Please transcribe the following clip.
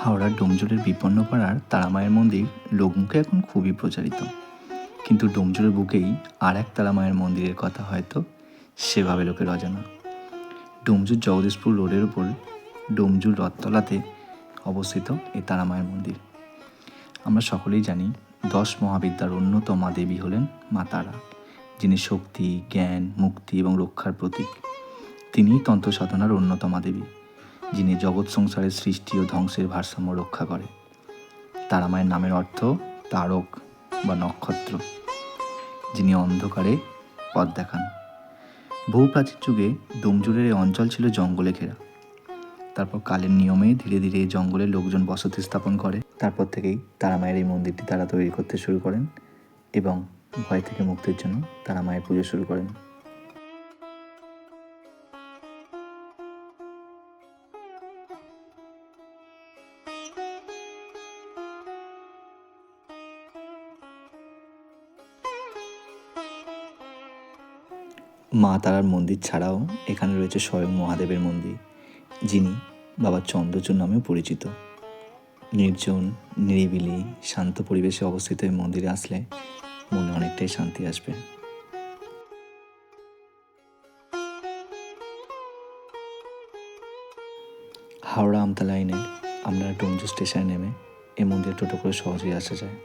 হাওড়ার ডোমজুড়ের বিপন্নপাড়ার তারামায়ের মন্দির লোকমুখে এখন খুবই প্রচারিত, কিন্তু ডোমজুড়ের বুকেই আর এক তারামায়ের মন্দিরের কথা হয়তো সেভাবে লোকের অজানা। ডোমজুর জগদীশপুর রোডের ওপর ডোমজুর রথতলাতে অবস্থিত এই তারামায়ের মন্দির। আমরা সকলেই জানি 10 মহাবিদ্যার অন্যতমা দেবী হলেন মা তারা, যিনি শক্তি, জ্ঞান, মুক্তি এবং রক্ষার প্রতীক। তিনিই তন্ত্র সাধনার অন্যতমা দেবী, যিনি জগৎ সংসারের সৃষ্টি ও ধ্বংসের ভারসাম্য রক্ষা করে। তারামায়ের নামের অর্থ তারক বা নক্ষত্র, যিনি অন্ধকারে পথ দেখান। বহু প্রাচীন যুগে ডোমজুড়ের এই অঞ্চল ছিল জঙ্গলে ঘেরা। তারপর কালের নিয়মে ধীরে ধীরে এই জঙ্গলে লোকজন বসতি স্থাপন করে। তারপর থেকেই তারামায়ের এই মন্দিরটি তারা তৈরি করতে শুরু করেন এবং ভয় থেকে মুক্তির জন্য তারামায়ের পুজো শুরু করেন। মা তারার মন্দির ছাড়াও এখানে রয়েছে স্বয়ং মহাদেবের মন্দির, যিনি বাবা চন্দ্রচূড় নামেও পরিচিত। নির্জন, নিরিবিলি, শান্ত পরিবেশে অবস্থিত এই মন্দিরে আসলে মনে অনেকটাই শান্তি আসবে। হাওড়া আমতা লাইনে আমরা ডোমজু স্টেশনে নেমে এই মন্দিরে টোটো করে সহজেই আসা যায়।